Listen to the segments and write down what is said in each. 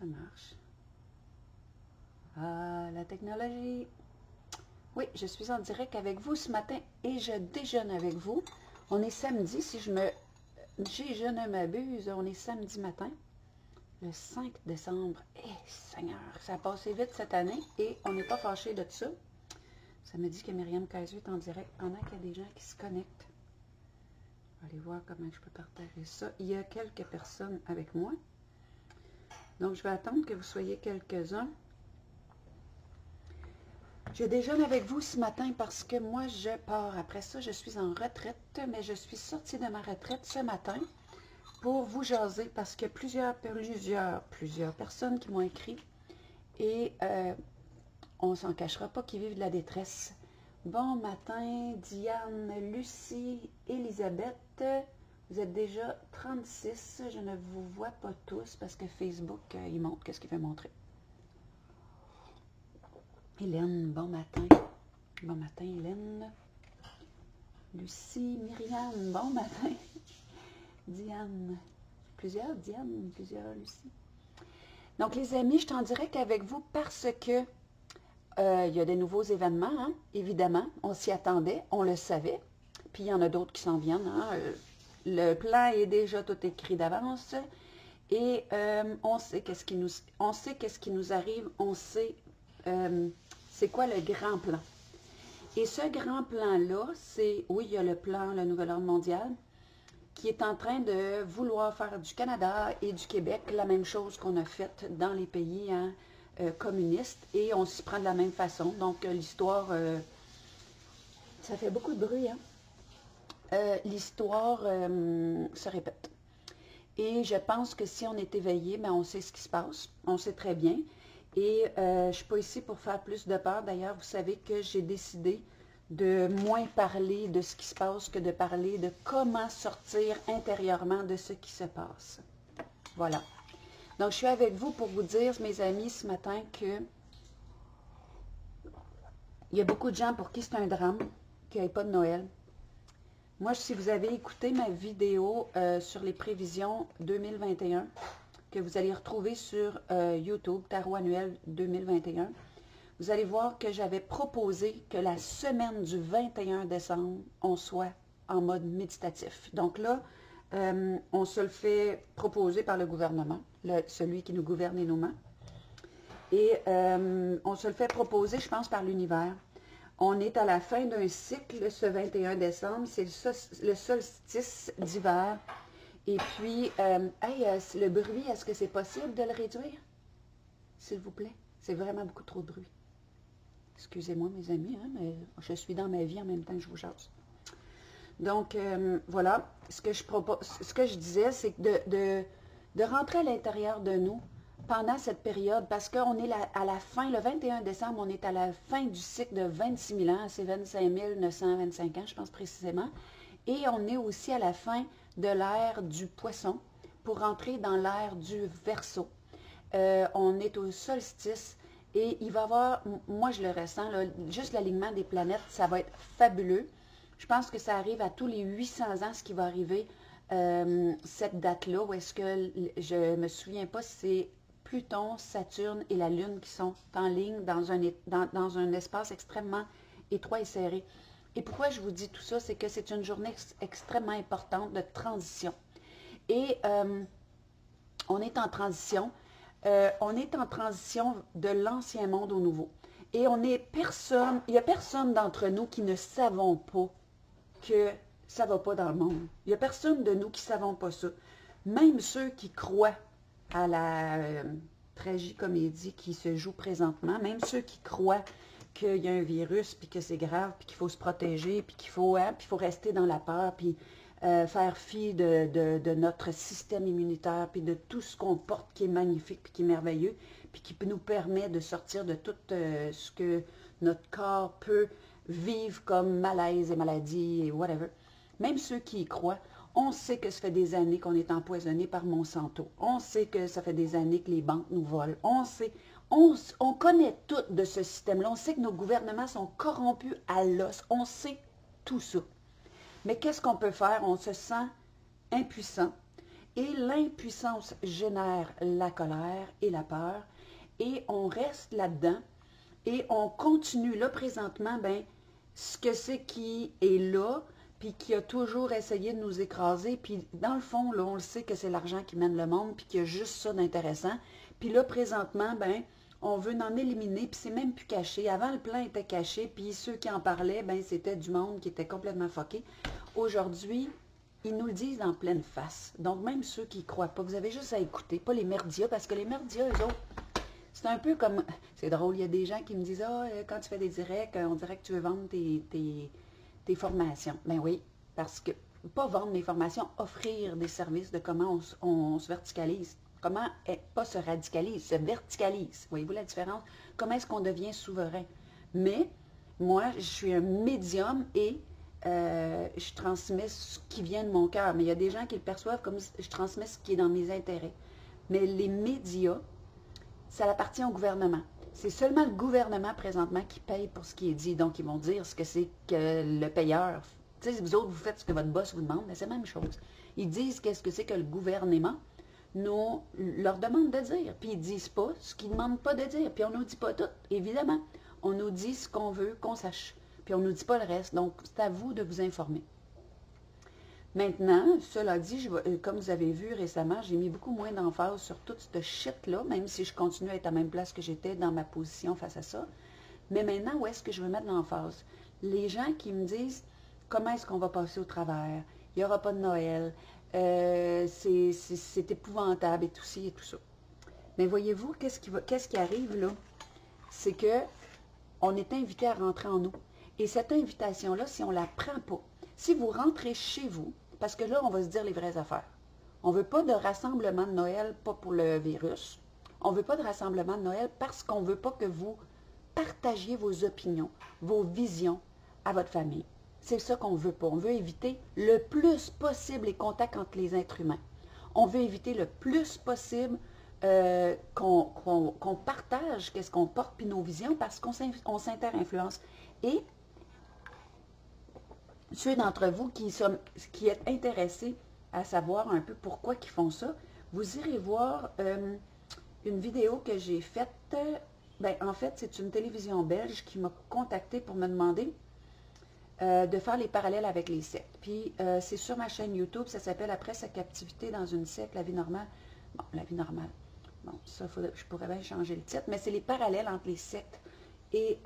ça marche. Ah, la technologie. Oui, je suis en direct avec vous ce matin et je déjeune avec vous. On est samedi, si je ne m'abuse, on est samedi matin, le 5 décembre. Eh, Seigneur, ça a passé vite cette année et on n'est pas fâché de ça. Ça me dit que Myriam Kaiser est en direct pendant qu'il y a des gens qui se connectent. Je vais aller voir comment je peux partager ça. Il y a quelques personnes avec moi. Donc, je vais attendre que vous soyez quelques-uns. Je déjeune avec vous ce matin parce que moi, je pars. Après ça, je suis en retraite, mais je suis sortie de ma retraite ce matin pour vous jaser parce que plusieurs personnes qui m'ont écrit et on ne s'en cachera pas qu'ils vivent de la détresse. Bon matin, Diane, Lucie, Elisabeth. Vous êtes déjà 36. Je ne vous vois pas tous parce que Facebook, il montre qu'est-ce qu'il veut montrer. Hélène, bon matin. Bon matin, Hélène. Lucie, Myriam, bon matin. Diane. Plusieurs Diane, plusieurs Lucie. Donc, les amis, je t'en dirais qu'avec vous parce que il y a des nouveaux événements, hein, évidemment. On s'y attendait, on le savait. Puis, il y en a d'autres qui s'en viennent. Hein. Le plan est déjà tout écrit d'avance. Et on sait qu'est-ce qui nous arrive. On sait c'est quoi le grand plan. Et ce grand plan-là, c'est, oui, il y a le plan, le nouvel ordre mondial, qui est en train de vouloir faire du Canada et du Québec la même chose qu'on a faite dans les pays communistes. Et on s'y prend de la même façon. Donc, l'histoire, ça fait beaucoup de bruit, hein? L'histoire se répète. Et je pense que si on est éveillé, ben on sait ce qui se passe. On sait très bien. Et je ne suis pas ici pour faire plus de peur. D'ailleurs, vous savez que j'ai décidé de moins parler de ce qui se passe que de parler de comment sortir intérieurement de ce qui se passe. Voilà. Donc, je suis avec vous pour vous dire, mes amis, ce matin, que il y a beaucoup de gens pour qui c'est un drame qu'il n'y ait pas de Noël. Moi, si vous avez écouté ma vidéo sur les prévisions 2021, que vous allez retrouver sur YouTube, Tarot annuel 2021, vous allez voir que j'avais proposé que la semaine du 21 décembre, on soit en mode méditatif. Donc là, on se le fait proposer par le gouvernement, celui qui nous gouverne et nous ment. Et on se le fait proposer, je pense, par l'univers. On est à la fin d'un cycle, ce 21 décembre, c'est le solstice d'hiver. Et puis, le bruit, est-ce que c'est possible de le réduire? S'il vous plaît. C'est vraiment beaucoup trop de bruit. Excusez-moi, mes amis, hein, mais je suis dans ma vie en même temps que je vous jase. Donc, voilà. Ce que je disais, c'est de rentrer à l'intérieur de nous pendant cette période, parce qu'on est à la fin, le 21 décembre, on est à la fin du cycle de 26 000 ans, c'est 25 925 ans, je pense précisément. Et on est aussi à la fin de l'ère du poisson pour rentrer dans l'ère du Verseau. On est au solstice et il va y avoir, moi je le ressens, là, juste l'alignement des planètes, ça va être fabuleux. Je pense que ça arrive à tous les 800 ans, ce qui va arriver cette date-là, où est-ce que, je ne me souviens pas si c'est Pluton, Saturne et la Lune qui sont en ligne dans un espace extrêmement étroit et serré. Et pourquoi je vous dis tout ça, c'est que c'est une journée extrêmement importante de transition. Et on est en transition. On est en transition de l'ancien monde au nouveau. Et il n'y a personne d'entre nous qui ne savons pas que ça ne va pas dans le monde. Il n'y a personne de nous qui ne savons pas ça. Même ceux qui croient à la tragicomédie qui se joue présentement, même ceux qui croient qu'il y a un virus, puis que c'est grave, puis qu'il faut se protéger, puis qu'il faut, puis faut rester dans la peur, puis faire fi de notre système immunitaire, puis de tout ce qu'on porte qui est magnifique, puis qui est merveilleux, puis qui nous permet de sortir de tout ce que notre corps peut vivre comme malaise et maladie et whatever. Même ceux qui y croient, on sait que ça fait des années qu'on est empoisonné par Monsanto. On sait que ça fait des années que les banques nous volent. On connaît tout de ce système-là. On sait que nos gouvernements sont corrompus à l'os. On sait tout ça. Mais qu'est-ce qu'on peut faire? On se sent impuissant. Et l'impuissance génère la colère et la peur. Et on reste là-dedans et on continue. Là, présentement, ben, ce que c'est qui est là, puis qui a toujours essayé de nous écraser. Puis dans le fond, là, on le sait que c'est l'argent qui mène le monde, puis qu'il y a juste ça d'intéressant. Puis là, présentement, ben, on veut en éliminer, puis c'est même plus caché. Avant, le plan était caché, puis ceux qui en parlaient, ben, c'était du monde qui était complètement fucké. Aujourd'hui, ils nous le disent en pleine face. Donc, même ceux qui ne croient pas, vous avez juste à écouter, pas les merdias, parce que les merdias, eux autres, c'est un peu comme... C'est drôle, il y a des gens qui me disent « Ah, quand tu fais des directs, on dirait que tu veux vendre tes formations. » Ben oui, parce que, pas vendre mes formations, offrir des services de comment on se verticalise. Comment, pas se radicalise, se verticalise. Voyez-vous la différence? Comment est-ce qu'on devient souverain? Mais, moi, je suis un médium et je transmets ce qui vient de mon cœur. Mais il y a des gens qui le perçoivent comme je transmets ce qui est dans mes intérêts. Mais les médias, ça appartient au gouvernement. C'est seulement le gouvernement présentement qui paye pour ce qui est dit. Donc, ils vont dire ce que c'est que le payeur. Tu sais, vous autres, vous faites ce que votre boss vous demande, mais c'est la même chose. Ils disent qu'est-ce que c'est que le gouvernement leur demande de dire. Puis ils ne disent pas ce qu'ils ne demandent pas de dire. Puis on ne nous dit pas tout, évidemment. On nous dit ce qu'on veut qu'on sache. Puis on ne nous dit pas le reste. Donc, c'est à vous de vous informer. Maintenant, cela dit, comme vous avez vu récemment, j'ai mis beaucoup moins d'emphase sur toute cette shit-là, même si je continue à être à la même place que j'étais dans ma position face à ça. Mais maintenant, où est-ce que je veux mettre l'emphase? Les gens qui me disent, comment est-ce qu'on va passer au travers? Il n'y aura pas de Noël. C'est épouvantable et tout ci et tout ça. Mais voyez-vous, qu'est-ce qui arrive là? C'est que on est invité à rentrer en nous. Et cette invitation-là, si on ne la prend pas, si vous rentrez chez vous, parce que là, on va se dire les vraies affaires. On ne veut pas de rassemblement de Noël, pas pour le virus. On ne veut pas de rassemblement de Noël parce qu'on ne veut pas que vous partagiez vos opinions, vos visions à votre famille. C'est ça qu'on ne veut pas. On veut éviter le plus possible les contacts entre les êtres humains. On veut éviter le plus possible qu'on partage qu'est-ce qu'on porte puis nos visions parce qu'on s'inter-influence. Et ceux d'entre vous qui êtes intéressés à savoir un peu pourquoi ils font ça, vous irez voir une vidéo que j'ai faite. Ben, en fait, c'est une télévision belge qui m'a contacté pour me demander de faire les parallèles avec les sectes. Puis, c'est sur ma chaîne YouTube, ça s'appelle « Après sa captivité dans une secte, la vie normale ». Bon, la vie normale. Bon, ça, je pourrais bien changer le titre, mais c'est les parallèles entre les sectes et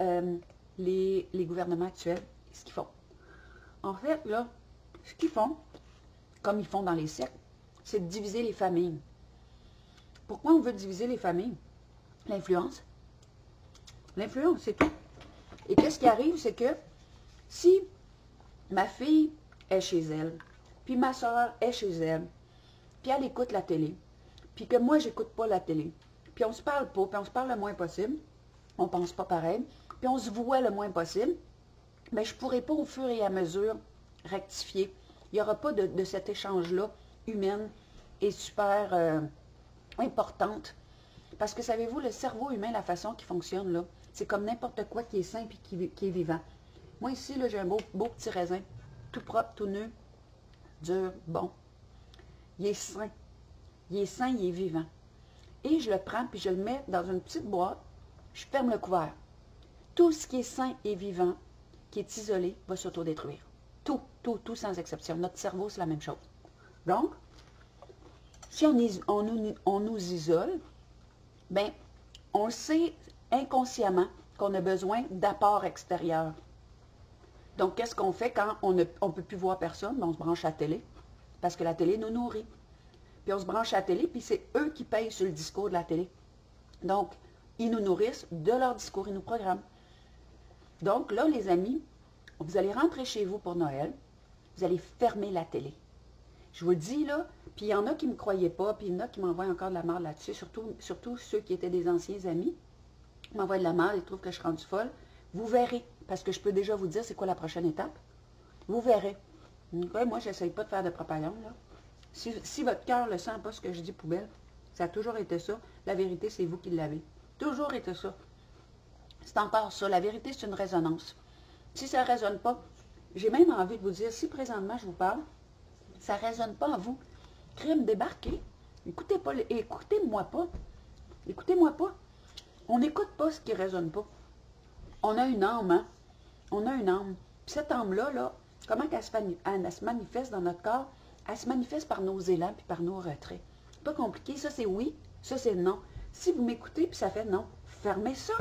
les gouvernements actuels, ce qu'ils font. En fait, là, ce qu'ils font, comme ils font dans les sectes, c'est de diviser les familles. Pourquoi on veut diviser les familles? L'influence. L'influence, c'est tout. Et qu'est-ce qui arrive, c'est que si ma fille est chez elle, puis ma soeur est chez elle, puis elle écoute la télé, puis que moi, j'écoute pas la télé, puis on se parle pas, puis on se parle le moins possible, on pense pas pareil, puis on se voit le moins possible, bien, je ne pourrai pas au fur et à mesure rectifier. Il n'y aura pas de cet échange-là humaine et super importante. Parce que savez-vous, le cerveau humain, la façon qu'il fonctionne, là, c'est comme n'importe quoi qui est sain et qui est vivant. Moi, ici, là, j'ai un beau petit raisin, tout propre, tout nu, dur, bon. Il est sain. Il est sain, il est vivant. Et je le prends, puis je le mets dans une petite boîte, je ferme le couvert. Tout ce qui est sain et vivant, qui est isolé, va s'autodétruire. Tout sans exception. Notre cerveau, c'est la même chose. Donc, si on nous isole, bien, on sait inconsciemment qu'on a besoin d'apports extérieurs. Donc, qu'est-ce qu'on fait quand on ne peut plus voir personne? Bien, on se branche à la télé, parce que la télé nous nourrit. Puis on se branche à la télé, puis c'est eux qui payent sur le discours de la télé. Donc, ils nous nourrissent de leur discours, ils nous programment. Donc, là, les amis, vous allez rentrer chez vous pour Noël, vous allez fermer la télé. Je vous le dis, là, puis il y en a qui ne me croyaient pas, puis il y en a qui m'envoient encore de la merde là-dessus, surtout ceux qui étaient des anciens amis, m'envoient de la merde, ils trouvent que je suis rendue folle. Vous verrez, parce que je peux déjà vous dire c'est quoi la prochaine étape. Vous verrez. Okay, moi, je n'essaye pas de faire de propagande, là. Si votre cœur ne le sent pas ce que je dis poubelle, ça a toujours été ça. La vérité, c'est vous qui l'avez. Toujours été ça. C'est encore ça. La vérité, c'est une résonance. Si ça ne résonne pas, j'ai même envie de vous dire, si présentement je vous parle, ça ne résonne pas en vous, Crime, débarquez. Écoutez-moi pas. Écoutez-moi pas. On n'écoute pas ce qui ne résonne pas. On a une âme, hein? On a une âme. Puis cette âme-là, là, comment elle se manifeste dans notre corps? Elle se manifeste par nos élans puis par nos retraits. Pas compliqué. Ça, c'est oui. Ça, c'est non. Si vous m'écoutez puis ça fait non, fermez ça.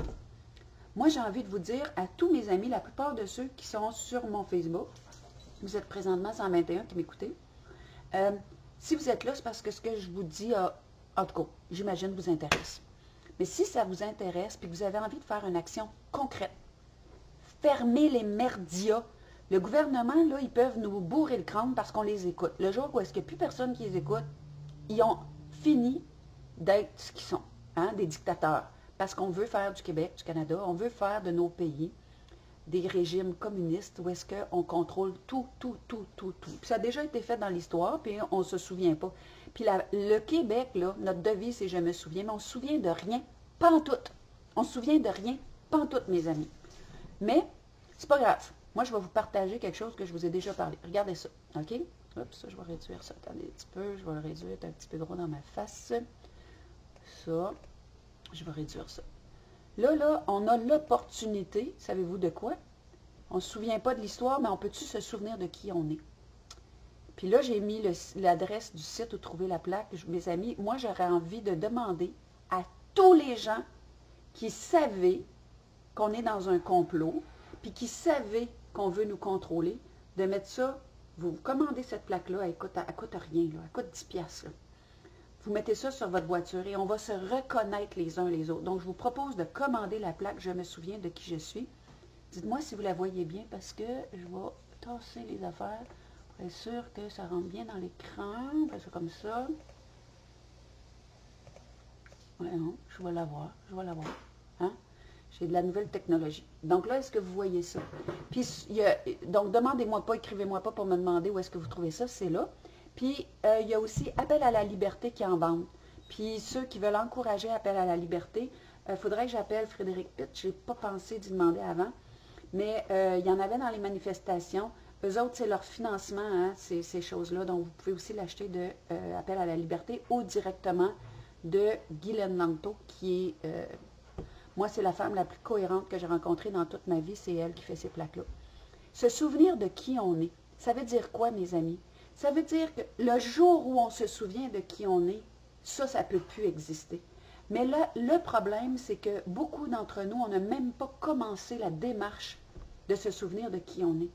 Moi, j'ai envie de vous dire à tous mes amis, la plupart de ceux qui sont sur mon Facebook, vous êtes présentement 121 qui m'écoutez. Si vous êtes là, c'est parce que ce que je vous dis, en tout cas, j'imagine, vous intéresse. Mais si ça vous intéresse et que vous avez envie de faire une action concrète, fermez les merdias. Le gouvernement, là, ils peuvent nous bourrer le crâne parce qu'on les écoute. Le jour où est-ce qu'il n'y a plus personne qui les écoute, ils ont fini d'être ce qu'ils sont, hein, des dictateurs. Parce qu'on veut faire du Québec, du Canada, on veut faire de nos pays des régimes communistes où est-ce qu'on contrôle tout. Puis ça a déjà été fait dans l'histoire, puis on ne se souvient pas. Puis le Québec, là, notre devise, c'est « je me souviens », mais on se souvient de rien, pantoute. On se souvient de rien, pantoute, mes amis. Mais, c'est pas grave. Moi, je vais vous partager quelque chose que je vous ai déjà parlé. Regardez ça, OK? Oups, ça, je vais réduire ça. Attendez un petit peu, je vais le réduire, c'est un petit peu gros dans ma face. Ça, je vais réduire ça. Là, on a l'opportunité, savez-vous de quoi? On ne se souvient pas de l'histoire, mais on peut-tu se souvenir de qui on est? Puis là, j'ai mis l'adresse du site où trouver la plaque. Mes amis, moi, j'aurais envie de demander à tous les gens qui savaient qu'on est dans un complot, puis qui savaient qu'on veut nous contrôler, de mettre ça, vous commandez cette plaque-là, elle coûte rien, là, elle coûte 10 piastres. Vous mettez ça sur votre voiture et on va se reconnaître les uns les autres. Donc, je vous propose de commander la plaque « Je me souviens de qui je suis ». Dites-moi si vous la voyez bien parce que je vais tasser les affaires pour être sûr que ça rentre bien dans l'écran. C'est comme ça. Ouais, non, je vais l'avoir. Hein? J'ai de la nouvelle technologie. Donc là, est-ce que vous voyez ça? Puis, donc, demandez-moi pas, écrivez-moi pas pour me demander où est-ce que vous trouvez ça. C'est là. Puis, il y a aussi Appel à la liberté qui en vendent. Puis, ceux qui veulent encourager Appel à la liberté, il faudrait que j'appelle Frédéric Pitt. Je n'ai pas pensé d'y demander avant. Mais il y en avait dans les manifestations. Eux autres, c'est leur financement, hein, ces choses-là. Donc, vous pouvez aussi l'acheter de Appel à la liberté ou directement de Guylaine Lanto, qui est... moi, c'est la femme la plus cohérente que j'ai rencontrée dans toute ma vie. C'est elle qui fait ces plaques-là. Se souvenir de qui on est, ça veut dire quoi, mes amis? Ça veut dire que le jour où on se souvient de qui on est, ça ne peut plus exister. Mais là, le problème, c'est que beaucoup d'entre nous, on n'a même pas commencé la démarche de se souvenir de qui on est.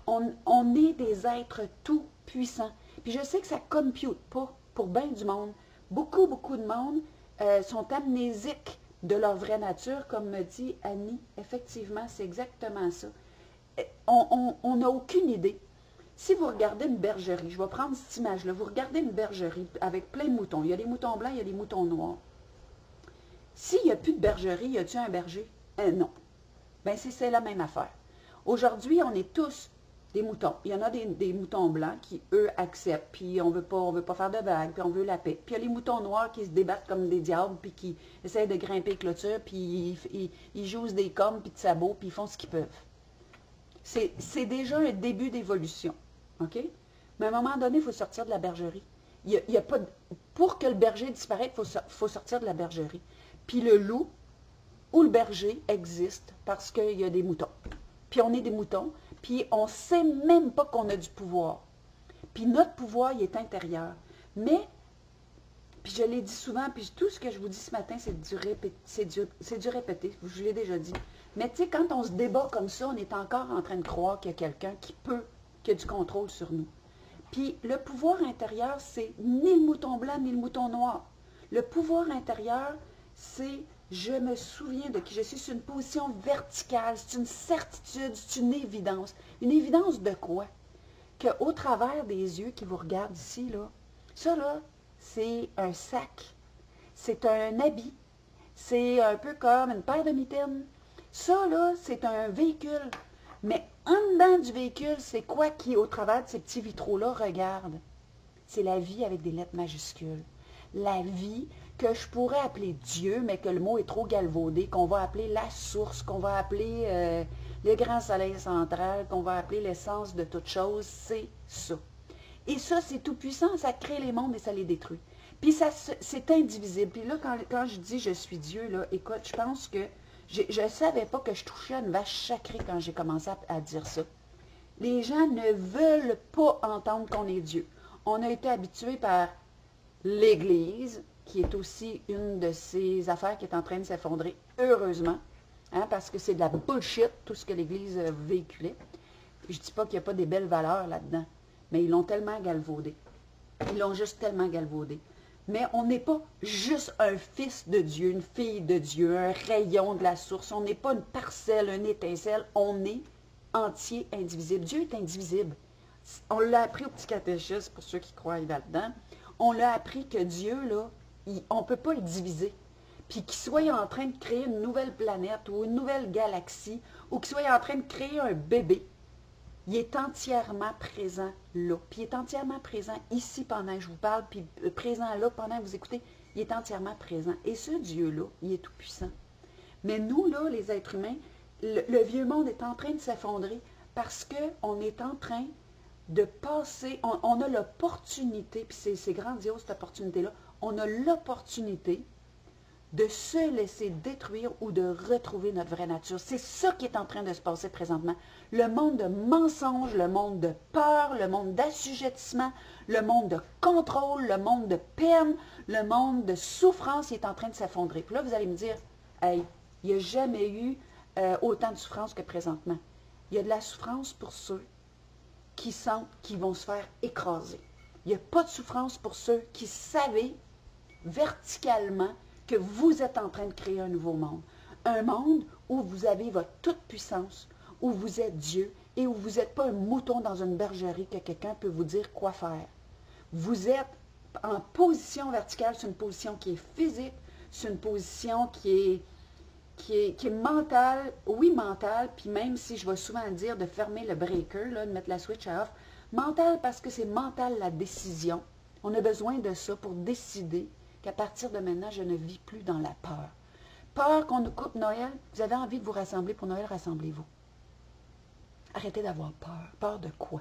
On est des êtres tout puissants. Puis je sais que ça ne compute pas pour bien du monde. Beaucoup de monde sont amnésiques de leur vraie nature, comme me dit Annie. Effectivement, c'est exactement ça. On n'a aucune idée. Si vous regardez une bergerie, je vais prendre cette image-là, vous regardez une bergerie avec plein de moutons. Il y a des moutons blancs, il y a des moutons noirs. S'il n'y a plus de bergerie, y a-t-il un berger? Non. Bien, c'est la même affaire. Aujourd'hui, on est tous des moutons. Il y en a des moutons blancs qui, eux, acceptent, puis on veut pas faire de vagues, puis on veut la paix. Puis il y a les moutons noirs qui se débattent comme des diables, puis qui essaient de grimper les clôtures, puis ils jouent des cornes, puis de sabots, puis ils font ce qu'ils peuvent. C'est déjà un début d'évolution. OK? Mais à un moment donné, il faut sortir de la bergerie. Pour que le berger disparaisse, il faut sortir de la bergerie. Puis le loup ou le berger existe parce qu'il y a des moutons. Puis on est des moutons, puis on ne sait même pas qu'on a du pouvoir. Puis notre pouvoir, il est intérieur. Mais, puis je l'ai dit souvent, puis tout ce que je vous dis ce matin, c'est du répéter, je l'ai déjà dit. Mais tu sais, quand on se débat comme ça, on est encore en train de croire qu'il y a quelqu'un qui a du contrôle sur nous. Puis le pouvoir intérieur, c'est ni le mouton blanc, ni le mouton noir. Le pouvoir intérieur, c'est je me souviens de qui je suis. C'est une position verticale, c'est une certitude, c'est une évidence. Une évidence de quoi? Qu'au travers des yeux qui vous regardent ici, là, ça là, c'est un sac, c'est un habit, c'est un peu comme une paire de mitaines. Ça là, c'est un véhicule. Mais en dedans du véhicule, c'est quoi qui, au travers de ces petits vitraux-là, regarde? C'est la vie avec des lettres majuscules. La vie que je pourrais appeler Dieu, mais que le mot est trop galvaudé, qu'on va appeler la source, qu'on va appeler le grand soleil central, qu'on va appeler l'essence de toute chose, c'est ça. Et ça, c'est tout puissant, ça crée les mondes et ça les détruit. Puis ça, c'est indivisible. Puis là, quand je dis je suis Dieu, là, écoute, je pense que je ne savais pas que je touchais à une vache sacrée quand j'ai commencé à dire ça. Les gens ne veulent pas entendre qu'on est Dieu. On a été habitués par l'Église, qui est aussi une de ces affaires qui est en train de s'effondrer, heureusement, hein, parce que c'est de la bullshit, tout ce que l'Église véhiculait. Je ne dis pas qu'il n'y a pas des belles valeurs là-dedans, mais ils l'ont tellement galvaudé. Ils l'ont juste tellement galvaudé. Mais on n'est pas juste un fils de Dieu, une fille de Dieu, un rayon de la source. On n'est pas une parcelle, une étincelle. On est entier, indivisible. Dieu est indivisible. On l'a appris au petit catéchisme, pour ceux qui croient là-dedans. On l'a appris que Dieu, là, on ne peut pas le diviser. Puis qu'il soit en train de créer une nouvelle planète ou une nouvelle galaxie, ou qu'il soit en train de créer un bébé, il est entièrement présent là. Puis il est entièrement présent ici pendant que je vous parle, puis présent là pendant que vous écoutez. Il est entièrement présent. Et ce Dieu-là, il est tout-puissant. Mais nous, là, les êtres humains, le vieux monde est en train de s'effondrer parce qu'on est en train de passer, on a l'opportunité, puis c'est grandiose cette opportunité-là, on a l'opportunité de se laisser détruire ou de retrouver notre vraie nature. C'est ça qui est en train de se passer présentement. Le monde de mensonges, le monde de peur, le monde d'assujettissement, le monde de contrôle, le monde de peine, le monde de souffrance, il est en train de s'effondrer. Puis là, vous allez me dire, hey, il n'y a jamais eu autant de souffrance que présentement. Il y a de la souffrance pour ceux qui sentent qu'ils vont se faire écraser. Il n'y a pas de souffrance pour ceux qui savaient verticalement que vous êtes en train de créer un nouveau monde. Un monde où vous avez votre toute-puissance, où vous êtes Dieu et où vous n'êtes pas un mouton dans une bergerie que quelqu'un peut vous dire quoi faire. Vous êtes en position verticale, c'est une position qui est physique, c'est une position qui est mentale, oui mentale, puis même si je vais souvent dire de fermer le breaker, là, de mettre la switch à off, mentale parce que c'est mental la décision. On a besoin de ça pour décider qu'à partir de maintenant, je ne vis plus dans la peur. Peur qu'on nous coupe Noël. Vous avez envie de vous rassembler pour Noël, rassemblez-vous. Arrêtez d'avoir peur. Peur de quoi?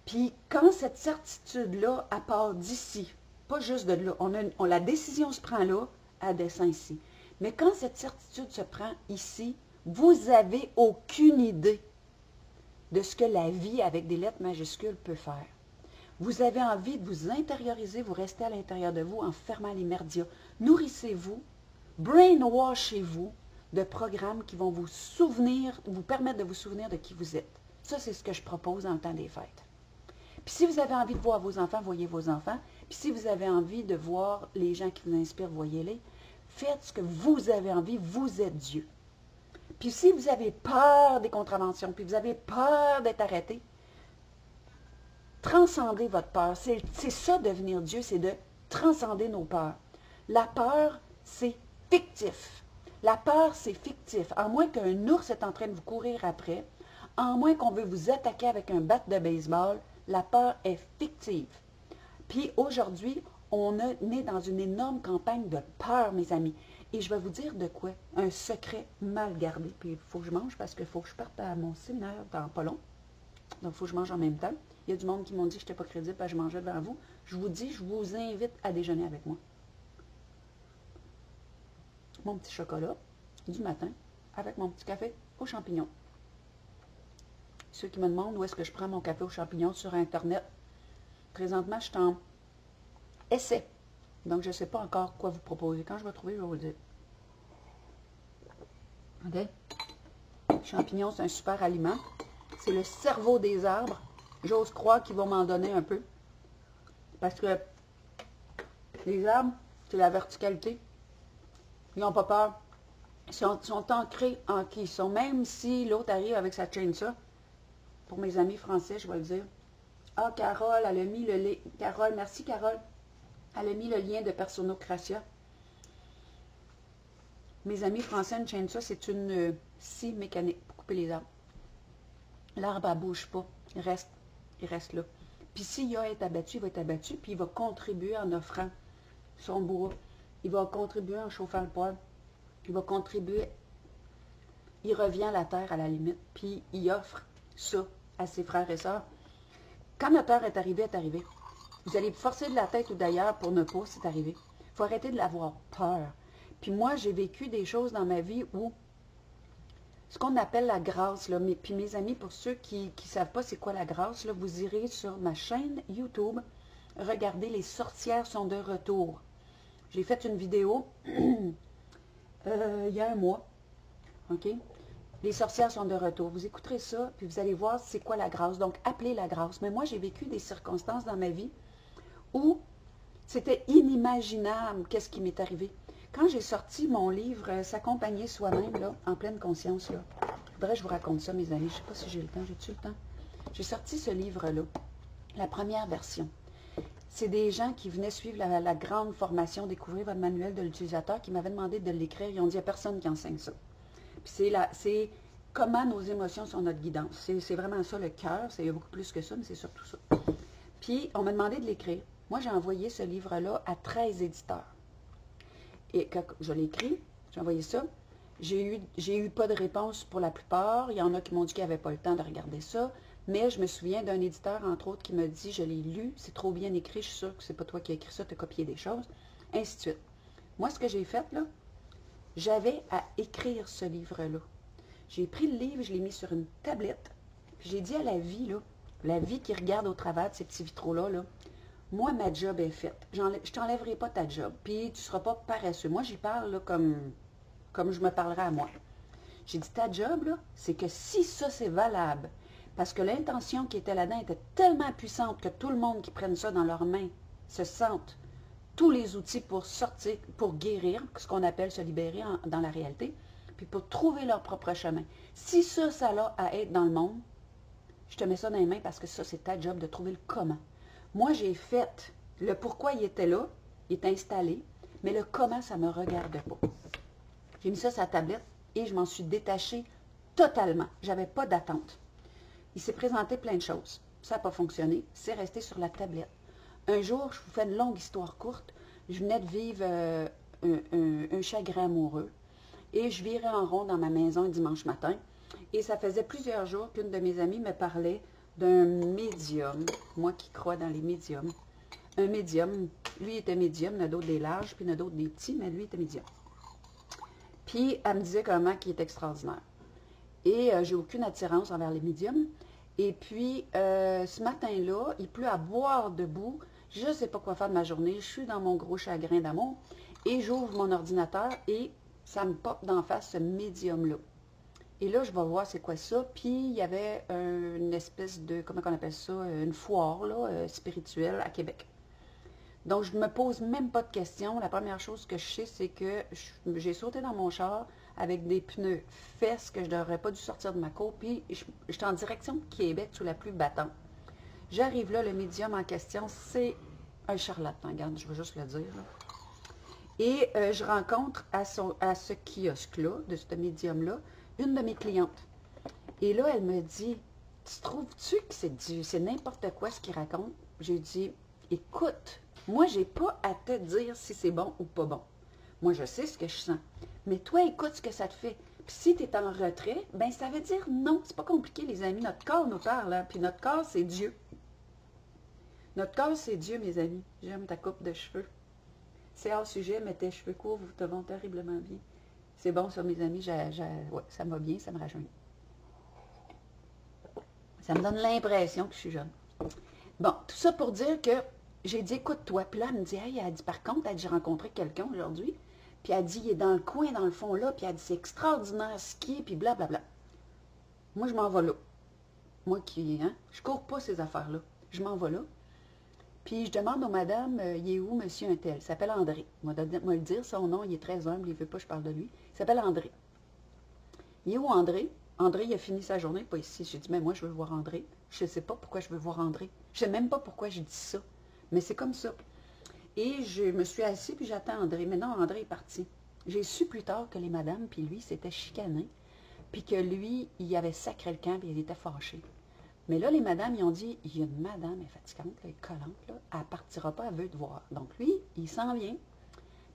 Puis quand cette certitude-là, elle part d'ici, pas juste de là, la décision se prend là, à dessein ici. Mais quand cette certitude se prend ici, vous n'avez aucune idée de ce que la vie avec des lettres majuscules peut faire. Vous avez envie de vous intérioriser, vous restez à l'intérieur de vous en fermant les merdias. Nourrissez-vous, brainwashez-vous de programmes qui vont vous permettre de vous souvenir de qui vous êtes. Ça, c'est ce que je propose dans le temps des fêtes. Puis si vous avez envie de voir vos enfants, voyez vos enfants. Puis si vous avez envie de voir les gens qui vous inspirent, voyez-les. Faites ce que vous avez envie, vous êtes Dieu. Puis si vous avez peur des contraventions, puis vous avez peur d'être arrêté, transcendez votre peur. C'est ça, devenir Dieu, c'est de transcender nos peurs. La peur, c'est fictif. La peur, c'est fictif. À moins qu'un ours est en train de vous courir après, à moins qu'on veut vous attaquer avec un bat de baseball, la peur est fictive. Puis aujourd'hui, on est dans une énorme campagne de peur, mes amis. Et je vais vous dire de quoi? Un secret mal gardé. Puis il faut que je mange parce qu'il faut que je parte à mon séminaire dans pas long. Donc, il faut que je mange en même temps. Il y a du monde qui m'ont dit que je n'étais pas crédible parce que je mangeais devant vous. Je vous dis, je vous invite à déjeuner avec moi. Mon petit chocolat du matin avec mon petit café aux champignons. Ceux qui me demandent où est-ce que je prends mon café aux champignons sur Internet, présentement, je suis en essai. Donc, je ne sais pas encore quoi vous proposer. Quand je vais trouver, je vais vous le dire. OK? Champignons, c'est un super aliment. C'est le cerveau des arbres. J'ose croire qu'ils vont m'en donner un peu. Parce que les arbres, c'est la verticalité. Ils n'ont pas peur. Ils sont ancrés en qui ils sont. Même si l'autre arrive avec sa chainsaw, pour mes amis français, je vais le dire. Ah, Carole, elle a mis le lien. Carole, merci Carole. Elle a mis le lien de Personocratia. Mes amis français, une chainsaw, c'est une scie mécanique pour couper les arbres. L'arbre, elle ne bouge pas. Il reste là. Puis s'il a été abattu, il va être abattu, puis il va contribuer en offrant son bois. Il va contribuer en chauffant le poêle. Il va contribuer. Il revient à la terre à la limite, puis il offre ça à ses frères et sœurs. Quand notre heure est arrivée, elle est arrivée. Vous allez forcer de la tête ou d'ailleurs pour ne pas, c'est arrivé. Il faut arrêter de l'avoir peur. Puis moi, j'ai vécu des choses dans ma vie où ce qu'on appelle la grâce, là, puis mes amis, pour ceux qui ne savent pas c'est quoi la grâce, là, vous irez sur ma chaîne YouTube, regardez, les sorcières sont de retour. J'ai fait une vidéo il y a un mois, OK? Les sorcières sont de retour. Vous écouterez ça, puis vous allez voir c'est quoi la grâce. Donc, appelez la grâce. Mais moi, j'ai vécu des circonstances dans ma vie où c'était inimaginable qu'est-ce qui m'est arrivé. Quand j'ai sorti mon livre « S'accompagner soi-même », là, en pleine conscience, là, faudrait que je vous raconte ça, mes amis. Je ne sais pas si j'ai le temps. J'ai-tu le temps? J'ai sorti ce livre-là, la première version. C'est des gens qui venaient suivre la grande formation « Découvrir votre manuel de l'utilisateur » qui m'avaient demandé de l'écrire. Ils ont dit « Il n'y a personne qui enseigne ça ». Puis c'est comment nos émotions sont notre guidance. C'est vraiment ça le cœur. Il y a beaucoup plus que ça, mais c'est surtout ça. Puis on m'a demandé de l'écrire. Moi, j'ai envoyé ce livre-là à 13 éditeurs. Et quand je l'ai écrit, j'ai envoyé ça. J'ai eu pas de réponse pour la plupart. Il y en a qui m'ont dit qu'ils n'avaient pas le temps de regarder ça. Mais je me souviens d'un éditeur, entre autres, qui me dit « Je l'ai lu, c'est trop bien écrit, je suis sûre que c'est pas toi qui as écrit ça, tu as copié des choses. » Ainsi de suite. Moi, ce que j'ai fait, là, j'avais à écrire ce livre-là. J'ai pris le livre, je l'ai mis sur une tablette, puis j'ai dit à la vie, là, la vie qui regarde au travers de ces petits vitraux-là, là, moi, ma job est faite. Je t'enlèverai pas ta job, puis tu ne seras pas paresseux. Moi, j'y parle là, comme je me parlerai à moi. J'ai dit, ta job, là, c'est que si ça, c'est valable, parce que l'intention qui était là-dedans était tellement puissante que tout le monde qui prenne ça dans leurs mains se sente tous les outils pour sortir, pour guérir, ce qu'on appelle se libérer dans la réalité, puis pour trouver leur propre chemin. Si ça a à être dans le monde, je te mets ça dans les mains parce que ça, c'est ta job de trouver le comment. Moi, j'ai fait le pourquoi il était là, il est installé, mais le comment, ça ne me regarde pas. J'ai mis ça sur la tablette et je m'en suis détachée totalement. Je n'avais pas d'attente. Il s'est présenté plein de choses. Ça n'a pas fonctionné. C'est resté sur la tablette. Un jour, je vous fais une longue histoire courte. Je venais de vivre un chagrin amoureux et je virais en rond dans ma maison un dimanche matin. Et ça faisait plusieurs jours qu'une de mes amies me parlait d'un médium, moi qui crois dans les médiums. Un médium, lui était médium, il y en a d'autres des larges, puis il y en a d'autres des petits, mais lui était médium. Puis elle me disait comment il est extraordinaire. Et j'ai aucune attirance envers les médiums. Et puis, ce matin-là, il pleut à boire debout. Je ne sais pas quoi faire de ma journée. Je suis dans mon gros chagrin d'amour. Et j'ouvre mon ordinateur et ça me pop d'en face ce médium-là. Et là, je vais voir c'est quoi ça. Puis, il y avait une espèce de, comment on appelle ça, une foire là, spirituelle à Québec. Donc, je ne me pose même pas de questions. La première chose que je sais, c'est que j'ai sauté dans mon char avec des pneus fesses que je n'aurais pas dû sortir de ma cour. Puis, je suis en direction de Québec sous la pluie battante. J'arrive là, le médium en question, c'est un charlatan. Regarde, je veux juste le dire. Là. Et je rencontre à ce kiosque-là, de ce médium-là, une de mes clientes. Et là, elle me dit, tu trouves-tu que c'est n'importe quoi ce qu'il raconte? J'ai dit, écoute, moi, j'ai pas à te dire si c'est bon ou pas bon. Moi, je sais ce que je sens. Mais toi, écoute ce que ça te fait. Puis si tu es en retrait, ben ça veut dire non. C'est pas compliqué, les amis. Notre corps nous parle. Hein? Puis notre corps, c'est Dieu. Notre corps, c'est Dieu, mes amis. J'aime ta coupe de cheveux. C'est hors sujet, mais tes cheveux courts te vont terriblement bien. C'est bon, ça, mes amis. Ouais, ça me va bien, ça me rajeunit. Ça me donne l'impression que je suis jeune. Bon, tout ça pour dire que j'ai dit, écoute-toi. Puis là, elle me dit, hey, elle dit, par contre, j'ai rencontré quelqu'un aujourd'hui. Puis elle dit, il est dans le coin, dans le fond, là. Puis elle dit, c'est extraordinaire skier, puis blablabla. Moi, je m'en vais là. Moi qui, hein, je cours pas ces affaires-là. Je m'en vais là. Puis je demande aux madame, il est où monsieur untel? Il s'appelle André. Moi, le dire, son nom, il est très humble, il ne veut pas que je parle de lui. Il s'appelle André. Il est où André? André, il a fini sa journée, pas ici. J'ai dit, mais moi, je veux voir André. Je ne sais pas pourquoi je veux voir André. Je ne sais même pas pourquoi j'ai dit ça. Mais c'est comme ça. Et je me suis assise, puis j'attends André. Mais non, André est parti. J'ai su plus tard que les madames, puis lui, s'était chicané, puis que lui, il avait sacré le camp, puis il était fâché. Mais là, les madames, ils ont dit, il y a une madame, elle est fatigante, elle est collante, là, elle ne partira pas, elle veut te voir. Donc lui, il s'en vient,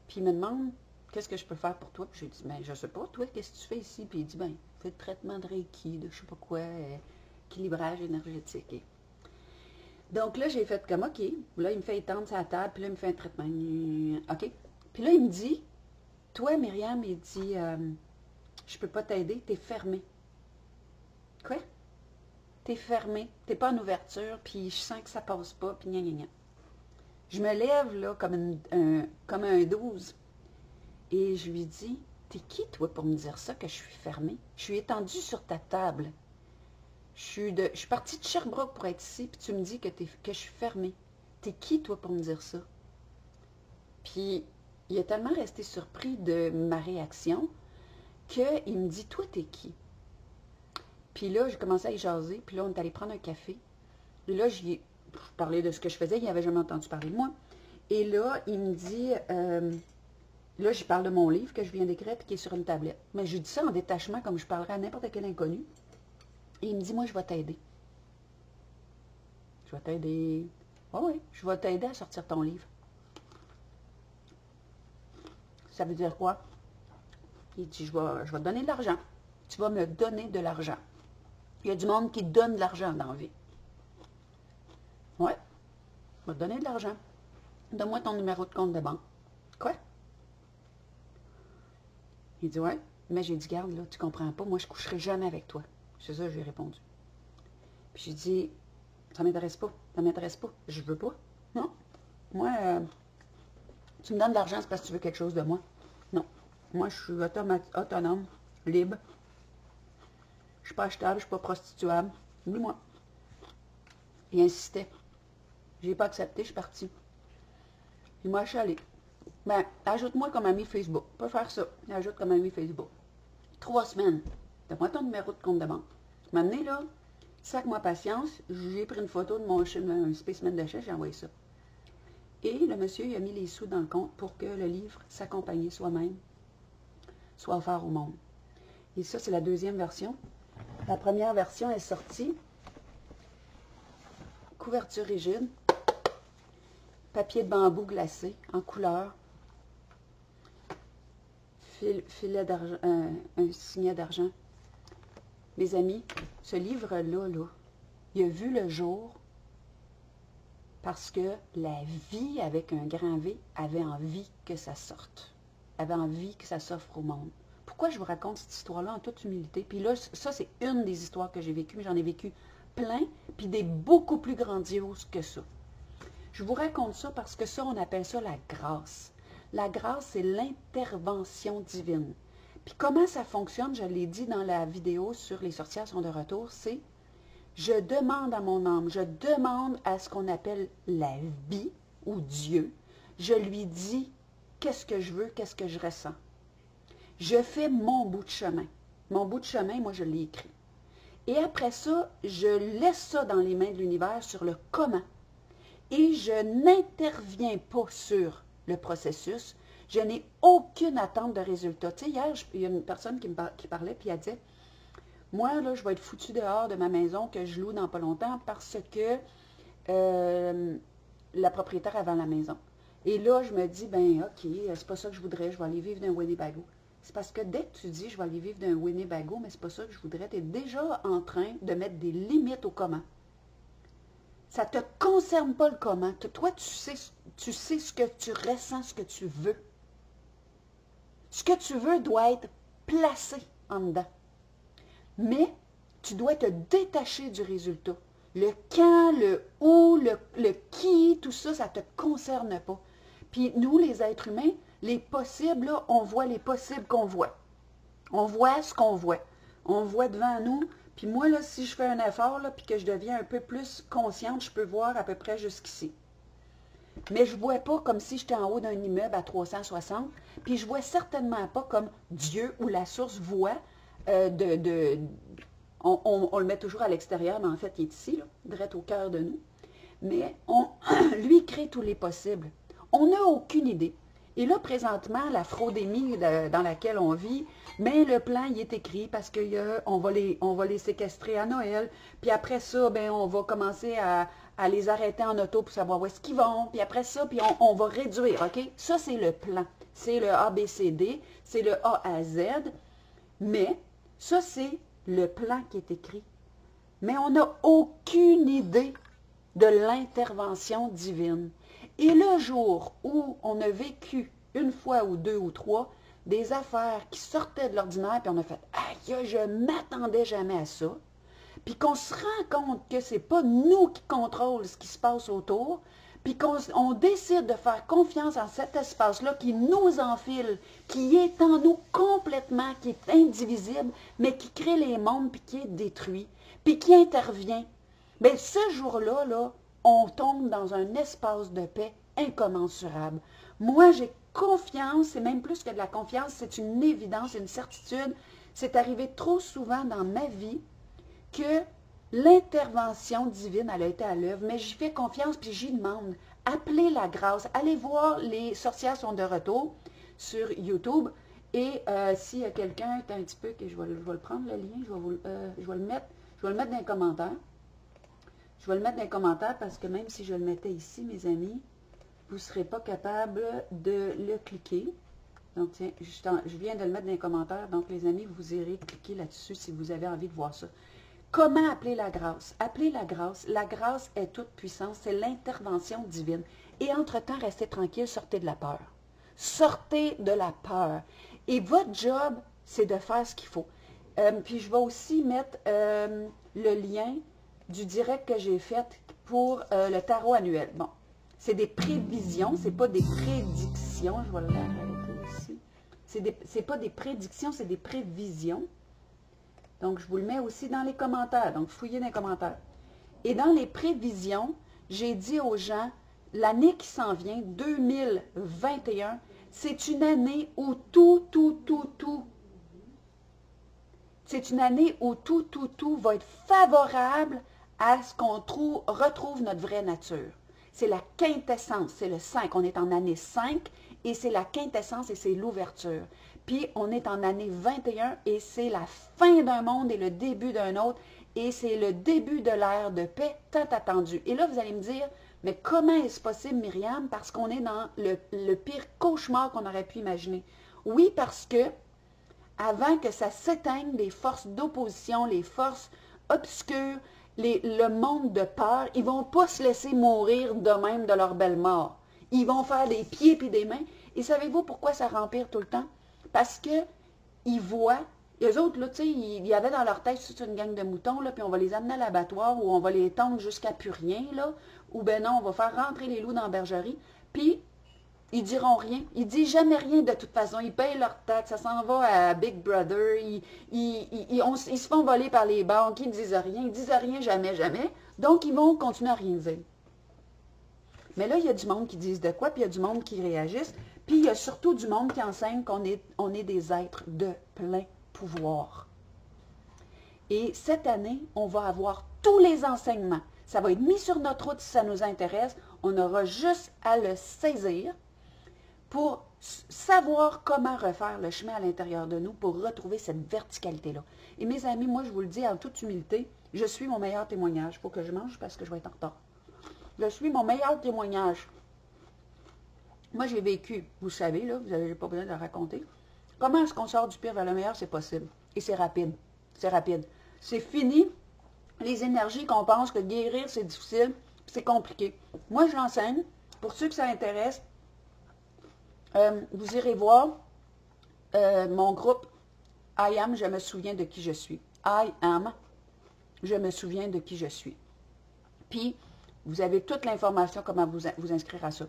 puis il me demande, qu'est-ce que je peux faire pour toi? Puis j'ai dit, ben je sais pas, toi, qu'est-ce que tu fais ici? Puis il dit, ben, fais le traitement de Reiki, de je sais pas quoi, équilibrage énergétique. Donc là, j'ai fait comme, OK. Là, il me fait étendre sa table, puis là, il me fait un traitement. OK. Puis là, il me dit, toi, Myriam, il dit, je peux pas t'aider, t'es fermée. Quoi? T'es fermée, t'es pas en ouverture, puis je sens que ça passe pas, puis gna gna gna. Je me lève, là, comme un 12, et je lui dis, t'es qui, toi, pour me dire ça, que je suis fermée? Je suis étendue sur ta table. Je suis partie de Sherbrooke pour être ici, puis tu me dis que je suis fermée. T'es qui, toi, pour me dire ça? Puis, il est tellement resté surpris de ma réaction qu'il me dit, toi, t'es qui? Puis là, j'ai commencé à y jaser, puis là, on est allé prendre un café. Et là, je parlais de ce que je faisais, il n'avait jamais entendu parler de moi. Et là, il me dit, là, je parle de mon livre que je viens d'écrire, puis qui est sur une tablette. Mais je dis ça en détachement, comme je parlerais à n'importe quel inconnu. Et il me dit, moi, je vais t'aider. Je vais t'aider. Oui, je vais t'aider à sortir ton livre. Ça veut dire quoi? Il dit, je vais te donner de l'argent. Tu vas me donner de l'argent. Il y a du monde qui donne de l'argent dans la vie. Ouais, je vais te donner de l'argent. Donne-moi ton numéro de compte de banque. Quoi? Il dit, ouais, mais j'ai dit, garde, là, tu comprends pas, moi, je coucherai jamais avec toi. C'est ça, j'ai répondu. Puis j'ai dit, ça m'intéresse pas, ça m'intéresse pas, je veux pas. Non, moi, tu me donnes de l'argent, c'est parce que tu veux quelque chose de moi. Non, moi, je suis autonome, libre. Je suis pas achetable, je suis pas prostituable. Oublie-moi. Il insistait. J'ai pas accepté, je suis partie. Puis moi, je suis allée. Ben, ajoute-moi comme ami Facebook. On peut faire ça. Ajoute comme ami Facebook. 3 semaines. Donne-moi ton numéro de compte de banque. Tu m'as amené là, sac-moi patience. J'ai pris une photo de mon spécimen de chèque, j'ai envoyé ça. Et le monsieur, il a mis les sous dans le compte pour que le livre, S'accompagner soi-même, soit offert au monde. Et ça, c'est la deuxième version. La première version est sortie. Couverture rigide. Papier de bambou glacé en couleur. Filet d'argent, un signet d'argent. Mes amis, ce livre-là, là, il a vu le jour parce que la vie avec un grand V avait envie que ça sorte. Avait envie que ça s'offre au monde. Pourquoi je vous raconte cette histoire-là en toute humilité? Puis là, ça, c'est une des histoires que j'ai vécues, mais j'en ai vécu plein, puis des beaucoup plus grandioses que ça. Je vous raconte ça parce que ça, on appelle ça la grâce. La grâce, c'est l'intervention divine. Puis comment ça fonctionne, je l'ai dit dans la vidéo sur les sorcières sont de retour, c'est je demande à mon âme, je demande à ce qu'on appelle la vie ou Dieu. Je lui dis qu'est-ce que je veux, qu'est-ce que je ressens. Je fais mon bout de chemin. Mon bout de chemin, moi, je l'ai écrit. Et après ça, je laisse ça dans les mains de l'univers sur le comment. Et je n'interviens pas sur le processus. Je n'ai aucune attente de résultat. Tu sais, hier, il y a une personne qui parlait, puis elle disait, moi, là, je vais être foutue dehors de ma maison que je loue dans pas longtemps parce que la propriétaire a vendu la maison. Et là, je me dis, ben OK, c'est pas ça que je voudrais, je vais aller vivre d'un Winnebago. C'est parce que dès que tu dis, je vais aller vivre d'un Winnebago, mais c'est pas ça que je voudrais, tu es déjà en train de mettre des limites au comment. Ça ne te concerne pas le comment. Toi, tu sais ce que tu ressens, ce que tu veux. Ce que tu veux doit être placé en dedans. Mais tu dois te détacher du résultat. Le quand, le où, le qui, tout ça, ça ne te concerne pas. Puis nous, les êtres humains, les possibles, là, on voit les possibles qu'on voit. On voit ce qu'on voit. On voit devant nous. Puis moi, là, si je fais un effort, là, puis que je deviens un peu plus consciente, je peux voir à peu près jusqu'ici. Mais je ne vois pas comme si j'étais en haut d'un immeuble à 360, puis je ne vois certainement pas comme Dieu ou la source voit on le met toujours à l'extérieur, mais en fait, il est ici, là, direct au cœur de nous. Mais lui crée tous les possibles. On n'a aucune idée. Et là, présentement, la fraudémie dans laquelle on vit, mais le plan, il est écrit parce qu'on va les séquestrer à Noël. Puis après ça, ben, on va commencer à les arrêter en auto pour savoir où est-ce qu'ils vont. Puis après ça, puis on va réduire, OK? Ça, c'est le plan. C'est le ABCD, c'est le A à Z. Mais ça, c'est le plan qui est écrit. Mais on n'a aucune idée de l'intervention divine. Et le jour où on a vécu une fois ou deux ou trois des affaires qui sortaient de l'ordinaire, puis on a fait « Aïe, je ne m'attendais jamais à ça », puis qu'on se rend compte que ce n'est pas nous qui contrôlons ce qui se passe autour, puis qu'on décide de faire confiance en cet espace-là qui nous enfile, qui est en nous complètement, qui est indivisible, mais qui crée les mondes, puis qui est détruit, puis qui intervient. Bien, ce jour-là, là, on tombe dans un espace de paix incommensurable. Moi, j'ai confiance, et même plus que de la confiance, c'est une évidence, une certitude. C'est arrivé trop souvent dans ma vie que l'intervention divine, elle a été à l'œuvre, mais j'y fais confiance, puis j'y demande. Appelez la grâce. Allez voir, les sorcières sont de retour sur YouTube. Et s'il y a quelqu'un, un petit peu, que je vais le prendre le lien, je vais le mettre dans les commentaires. Je vais le mettre dans les commentaires parce que même si je le mettais ici, mes amis, vous ne serez pas capable de le cliquer. Donc, tiens, je viens de le mettre dans les commentaires. Donc, les amis, vous irez cliquer là-dessus si vous avez envie de voir ça. Comment appeler la grâce? Appeler la grâce. La grâce est toute puissance. C'est l'intervention divine. Et entre-temps, restez tranquille, sortez de la peur. Sortez de la peur. Et votre job, c'est de faire ce qu'il faut. Puis, je vais aussi mettre le lien du direct que j'ai fait pour le tarot annuel. Bon, c'est des prévisions, c'est pas des prédictions. Je vais l'arrêter ici. C'est pas des prédictions, c'est des prévisions. Donc, je vous le mets aussi dans les commentaires. Donc, fouillez dans les commentaires. Et dans les prévisions, j'ai dit aux gens, l'année qui s'en vient, 2021, c'est une année où tout c'est une année où tout va être favorable à ce qu'on retrouve notre vraie nature. C'est la quintessence, c'est le 5. On est en année 5 et c'est la quintessence et c'est l'ouverture. Puis on est en année 21 et c'est la fin d'un monde et le début d'un autre. Et c'est le début de l'ère de paix tant attendue. Et là, vous allez me dire, mais comment est-ce possible, Myriam? Parce qu'on est dans le pire cauchemar qu'on aurait pu imaginer. Oui, parce que avant que ça s'éteigne, les forces d'opposition, les forces obscures, le monde de peur, ils ne vont pas se laisser mourir de même de leur belle mort. Ils vont faire des pieds et des mains. Et savez-vous pourquoi ça rempire tout le temps? Parce qu'ils voient, eux autres, là, tu sais, il y avait dans leur tête toute une gang de moutons, là, puis on va les amener à l'abattoir, ou on va les tondre jusqu'à plus rien, là, ou ben non, on va faire rentrer les loups dans la bergerie, puis ils diront rien. Ils disent jamais rien de toute façon. Ils payent leur taxe, ça s'en va à Big Brother, ils se font voler par les banques, ils disent rien, jamais, jamais. Donc, ils vont continuer à rien dire. Mais là, il y a du monde qui disent de quoi, puis il y a du monde qui réagissent, puis il y a surtout du monde qui enseigne qu'on est des êtres de plein pouvoir. Et cette année, on va avoir tous les enseignements. Ça va être mis sur notre route si ça nous intéresse. On aura juste à le saisir pour savoir comment refaire le chemin à l'intérieur de nous pour retrouver cette verticalité-là. Et mes amis, moi, je vous le dis en toute humilité, je suis mon meilleur témoignage. Il faut que je mange parce que je vais être en retard. Je suis mon meilleur témoignage. Moi, j'ai vécu, vous savez, là, vous n'avez pas besoin de le raconter. Comment est-ce qu'on sort du pire vers le meilleur? C'est possible. Et c'est rapide. C'est rapide. C'est fini. Les énergies qu'on pense que guérir, c'est difficile, c'est compliqué. Moi, je l'enseigne. Pour ceux que ça intéresse, vous irez voir mon groupe I Am, je me souviens de qui je suis. I Am, je me souviens de qui je suis. Puis, vous avez toute l'information comment vous inscrire à ça.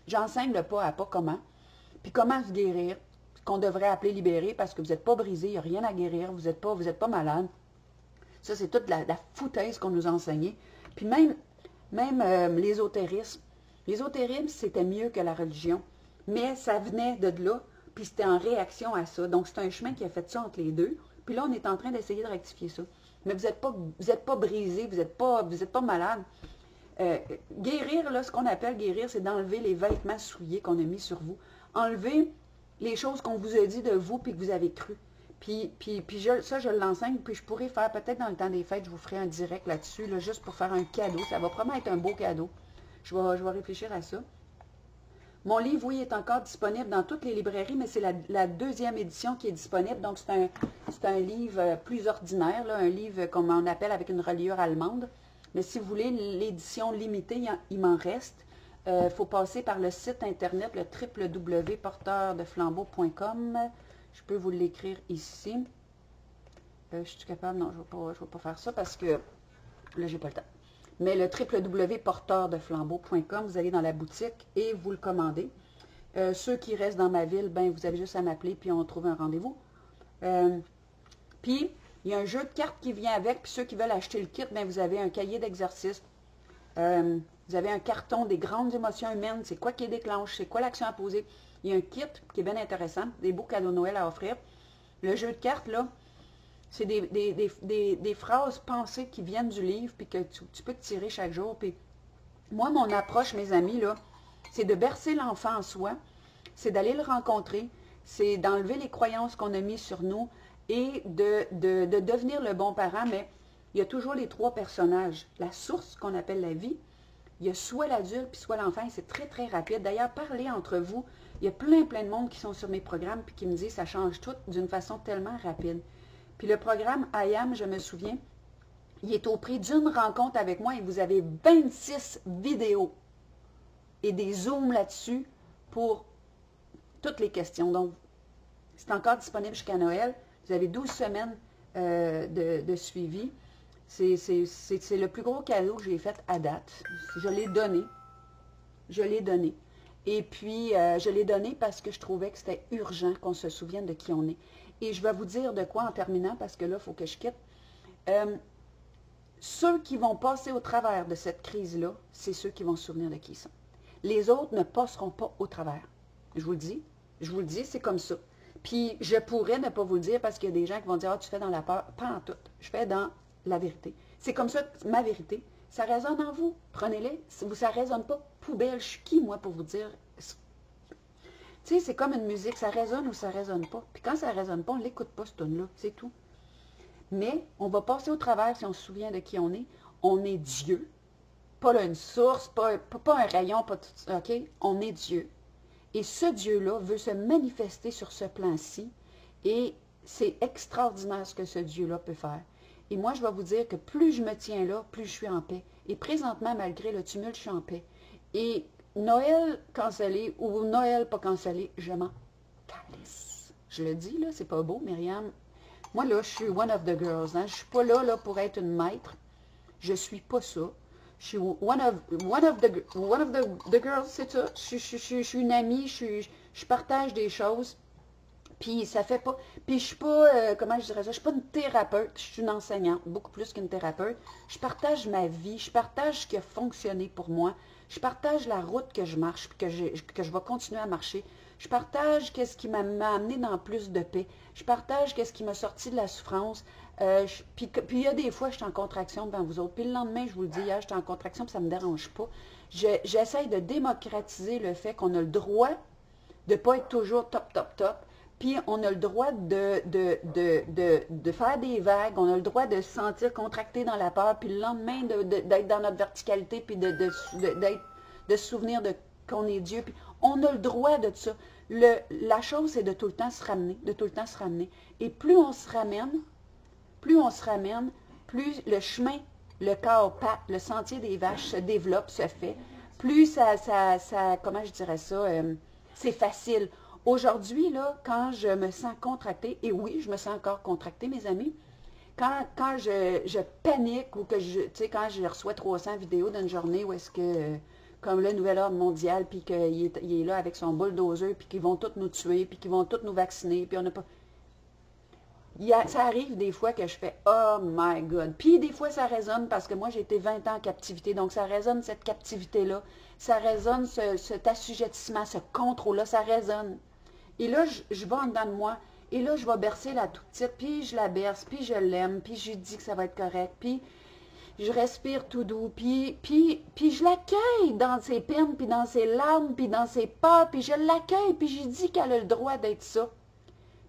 J'enseigne le pas à pas comment, puis comment se guérir, ce qu'on devrait appeler libérer, parce que vous n'êtes pas brisé, il n'y a rien à guérir, vous n'êtes pas malade. Ça, c'est toute la foutaise qu'on nous a enseignée. Puis même l'ésotérisme. L'ésotérisme, c'était mieux que la religion, mais ça venait de là, puis c'était en réaction à ça. Donc, c'est un chemin qui a fait ça entre les deux. Puis là, on est en train d'essayer de rectifier ça. Mais vous n'êtes pas brisé, vous n'êtes pas malade. Guérir, là, ce qu'on appelle guérir, c'est d'enlever les vêtements souillés qu'on a mis sur vous. Enlever les choses qu'on vous a dit de vous puis que vous avez cru. Puis ça, je l'enseigne, puis je pourrais faire, peut-être dans le temps des fêtes, je vous ferai un direct là-dessus, là, juste pour faire un cadeau. Ça va probablement être un beau cadeau. Je vais réfléchir à ça. Mon livre, oui, est encore disponible dans toutes les librairies, mais c'est la deuxième édition qui est disponible. Donc, c'est un livre plus ordinaire, là, un livre comme on appelle avec une reliure allemande. Mais si vous voulez l'édition limitée, il m'en reste. Il faut passer par le site internet, le www.porteurdeflambeau.com. Je peux vous l'écrire ici. Je suis capable? Non, je ne vais pas faire ça parce que là, j'ai pas le temps. Mais le www.porteurdeflambeau.com, vous allez dans la boutique et vous le commandez. Ceux qui restent dans ma ville, ben vous avez juste à m'appeler puis on trouve un rendez-vous. Puis, il y a un jeu de cartes qui vient avec. Puis ceux qui veulent acheter le kit, ben vous avez un cahier d'exercice. Vous avez un carton des grandes émotions humaines. C'est quoi qui les déclenche? C'est quoi l'action à poser? Il y a un kit qui est bien intéressant. Des beaux cadeaux de Noël à offrir. Le jeu de cartes, là, c'est des phrases pensées qui viennent du livre, puis que tu peux te tirer chaque jour. Puis moi, mon approche, mes amis, là, c'est de bercer l'enfant en soi, c'est d'aller le rencontrer, c'est d'enlever les croyances qu'on a mises sur nous et de devenir le bon parent. Mais il y a toujours les trois personnages. La source qu'on appelle la vie, il y a soit l'adulte puis soit l'enfant, et c'est très, très rapide. D'ailleurs, parlez entre vous. Il y a plein de monde qui sont sur mes programmes puis qui me disent que ça change tout d'une façon tellement rapide. Puis le programme IAM, je me souviens, il est au prix d'une rencontre avec moi et vous avez 26 vidéos et des zooms là-dessus pour toutes les questions. Donc, c'est encore disponible jusqu'à Noël. Vous avez 12 semaines de suivi. C'est le plus gros cadeau que j'ai fait à date. Je l'ai donné. Je l'ai donné. Et puis, je l'ai donné parce que je trouvais que c'était urgent qu'on se souvienne de qui on est. Et je vais vous dire de quoi en terminant, parce que là, il faut que je quitte. Ceux qui vont passer au travers de cette crise-là, c'est ceux qui vont se souvenir de qui ils sont. Les autres ne passeront pas au travers. Je vous le dis. Je vous le dis, c'est comme ça. Puis, je pourrais ne pas vous le dire parce qu'il y a des gens qui vont dire « Ah, tu fais dans la peur. » Pas en tout. Je fais dans la vérité. C'est comme ça, ma vérité. Ça résonne en vous. Prenez-les. Si ça ne résonne pas, poubelle. Je suis qui, moi, pour vous dire? Tu sais, c'est comme une musique. Ça résonne ou ça ne résonne pas. Puis quand ça ne résonne pas, on ne l'écoute pas, ce tune-là. C'est tout. Mais on va passer au travers si on se souvient de qui on est. On est Dieu. Pas là, une source, pas un rayon, pas tout ça. OK? On est Dieu. Et ce Dieu-là veut se manifester sur ce plan-ci. Et c'est extraordinaire ce que ce Dieu-là peut faire. Et moi, je vais vous dire que plus je me tiens là, plus je suis en paix. Et présentement, malgré le tumulte, je suis en paix. Et Noël cancellé ou Noël pas cancellé, je m'en calisse. Je le dis, là, c'est pas beau, Myriam. Moi, là, je suis one of the girls. Hein? Je suis pas là pour être une maître. Je suis pas ça. Je suis one of the girls, c'est ça. Je suis une amie, je partage des choses. Puis ça fait pas... Puis je suis pas, comment je dirais ça, je suis pas une thérapeute, je suis une enseignante, beaucoup plus qu'une thérapeute. Je partage ma vie, je partage ce qui a fonctionné pour moi. Je partage la route que je marche, que je vais continuer à marcher. Je partage qu'est-ce qui m'a amené dans plus de paix. Je partage qu'est-ce qui m'a sorti de la souffrance. Puis il y a des fois, je suis en contraction devant vous autres. Puis le lendemain, je vous le dis, hier, j'étais en contraction, puis ça ne me dérange pas. J'essaye de démocratiser le fait qu'on a le droit de ne pas être toujours top, top, top. Puis on a le droit de faire des vagues, on a le droit de se sentir contracté dans la peur, puis le lendemain d'être dans notre verticalité, puis de se souvenir qu'on est Dieu. Puis on a le droit de ça. La chose, c'est de tout le temps se ramener, de tout le temps se ramener. Et plus on se ramène, plus le chemin, le corps, le sentier des vaches se développe, se fait. Plus ça comment je dirais ça, c'est facile. Aujourd'hui, là, quand je me sens contractée, et oui, je me sens encore contractée, mes amis, quand je panique ou que tu sais, quand je reçois 300 vidéos d'une journée où est-ce que, comme le nouvel ordre mondial, puis qu'il est là avec son bulldozer, puis qu'ils vont tous nous tuer, puis qu'ils vont tous nous vacciner, puis on n'a pas... Ça arrive des fois que je fais « Oh my God ». Puis des fois, ça résonne parce que moi, j'ai été 20 ans en captivité. Donc, ça résonne cette captivité-là. Ça résonne cet assujettissement, ce contrôle-là. Ça résonne. Et là, je vais en dedans de moi. Et là, je vais bercer la toute petite. Puis je la berce. Puis je l'aime. Puis je lui dis que ça va être correct. Puis je respire tout doux. Puis je l'accueille dans ses peines, puis dans ses larmes, puis dans ses peurs. Puis je l'accueille. Puis je lui dis qu'elle a le droit d'être ça.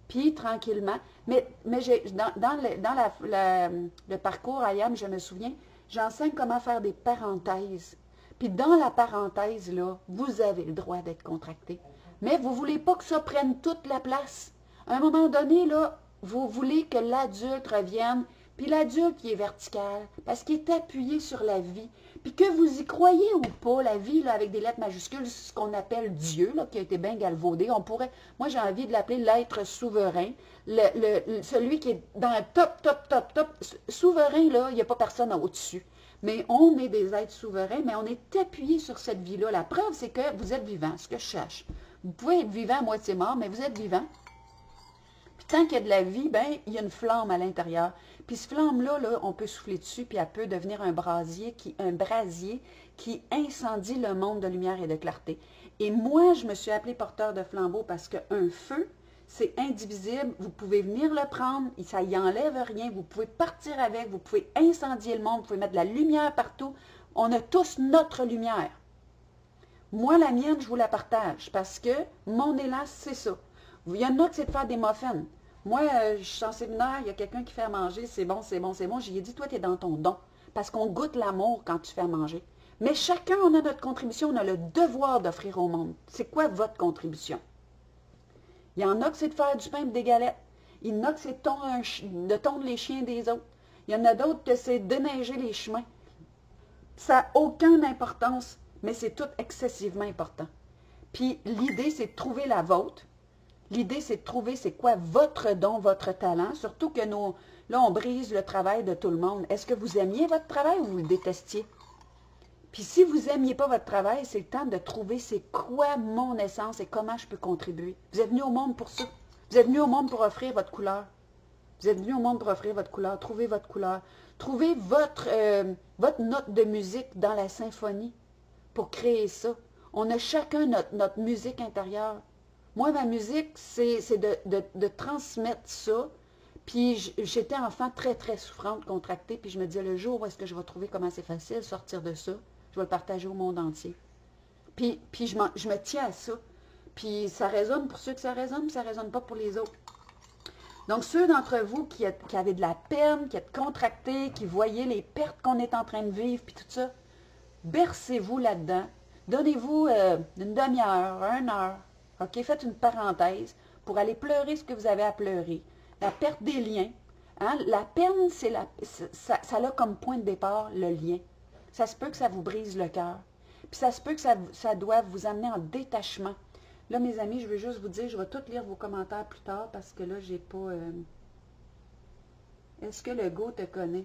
Puis, tranquillement, mais dans le parcours IAM, je me souviens, j'enseigne comment faire des parenthèses. Puis dans la parenthèse, là, vous avez le droit d'être contracté. Mais vous ne voulez pas que ça prenne toute la place. À un moment donné, là, vous voulez que l'adulte revienne, Puis l'adulte qui est vertical, parce qu'il est appuyé sur la vie. Puis que vous y croyez ou pas, la vie, là, avec des lettres majuscules, ce qu'on appelle Dieu, là, qui a été bien galvaudé, on pourrait, moi j'ai envie de l'appeler l'être souverain, celui qui est dans le top, souverain, là, il n'y a pas personne au-dessus. Mais on est des êtres souverains, mais on est appuyé sur cette vie-là. La preuve, c'est que vous êtes vivant, ce que je cherche. Vous pouvez être vivant à moitié mort, mais vous êtes vivant. Puis tant qu'il y a de la vie, ben, il y a une flamme à l'intérieur. Puis cette flamme-là, là, on peut souffler dessus, puis elle peut devenir un brasier qui incendie le monde de lumière et de clarté. Et moi, je me suis appelée porteur de flambeau parce qu'un feu, c'est indivisible. Vous pouvez venir le prendre, ça y enlève rien. Vous pouvez partir avec, vous pouvez incendier le monde, vous pouvez mettre de la lumière partout. On a tous notre lumière. Moi, la mienne, je vous la partage parce que mon élan, c'est ça. Il y en a qui c'est de faire des muffins. Moi, je suis en séminaire, il y a quelqu'un qui fait à manger, c'est bon, c'est bon, c'est bon. J'ai dit, toi, tu es dans ton don. Parce qu'on goûte l'amour quand tu fais à manger. Mais chacun, on a notre contribution, on a le devoir d'offrir au monde. C'est quoi votre contribution? Il y en a que c'est de faire du pain et des galettes. Il y en a que c'est de tondre les chiens des autres. Il y en a d'autres que c'est déneiger les chemins. Ça n'a aucune importance, mais c'est tout excessivement important. Puis l'idée, c'est de trouver la vôtre. L'idée, c'est de trouver c'est quoi votre don, votre talent. Surtout que là, on brise le travail de tout le monde. Est-ce que vous aimiez votre travail ou vous le détestiez? Puis si vous n'aimiez pas votre travail, c'est le temps de trouver c'est quoi mon essence et comment je peux contribuer. Vous êtes venu au monde pour ça. Vous êtes venu au monde pour offrir votre couleur. Vous êtes venu au monde pour offrir votre couleur. Trouvez votre couleur. Trouvez votre note de musique dans la symphonie pour créer ça. On a chacun notre musique intérieure. Moi, ma musique, c'est de transmettre ça. Puis j'étais enfant très, très souffrante, contractée. Puis je me disais, le jour où est-ce que je vais trouver comment c'est facile sortir de ça, je vais le partager au monde entier. Puis je me tiens à ça. Puis ça résonne pour ceux que ça résonne, puis ça ne résonne pas pour les autres. Donc, ceux d'entre vous qui avaient de la peine, qui êtes contractés, qui voyaient les pertes qu'on est en train de vivre, puis tout ça, bercez-vous là-dedans. Donnez-vous une demi-heure, 1 heure. OK? Faites une parenthèse pour aller pleurer ce que vous avez à pleurer. La perte des liens. Hein? La peine, ça a comme point de départ le lien. Ça se peut que ça vous brise le cœur. Puis ça se peut que ça doit vous amener en détachement. Là, mes amis, je veux juste vous dire, je vais tout lire vos commentaires plus tard parce que là, j'ai pas... Est-ce que le go te connaît?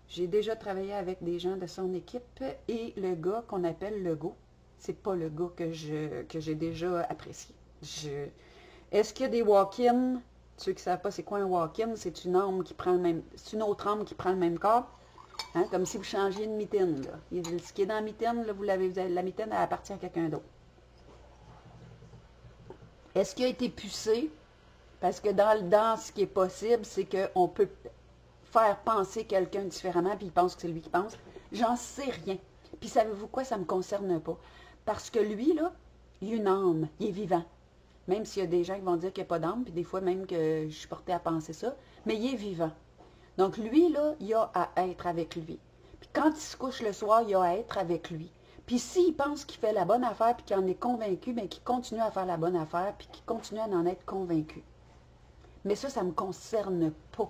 J'ai déjà travaillé avec des gens de son équipe et le gars qu'on appelle le go, c'est pas le gars que j'ai déjà apprécié. Est-ce qu'il y a des walk-in? Ceux qui ne savent pas c'est quoi un walk-in, c'est une âme qui prend le même... C'est une autre âme qui prend le même corps. Hein? Comme si vous changiez de mitaine. Là. Ce qui est dans la mitaine, là, la mitaine, elle appartient à quelqu'un d'autre. Est-ce qu'il a été pucé? Parce que dans ce qui est possible, c'est qu'on peut faire penser quelqu'un différemment, puis il pense que c'est lui qui pense. J'en sais rien. Puis savez-vous quoi? Ça ne me concerne pas. Parce que lui, là, il a une âme, il est vivant. Même s'il y a des gens qui vont dire qu'il n'y a pas d'âme, puis des fois même que je suis portée à penser ça, mais il est vivant. Donc lui, là, il a à être avec lui. Puis quand il se couche le soir, il a à être avec lui. Puis s'il pense qu'il fait la bonne affaire, puis qu'il en est convaincu, bien qu'il continue à faire la bonne affaire, puis qu'il continue à en être convaincu. Mais ça ne me concerne pas.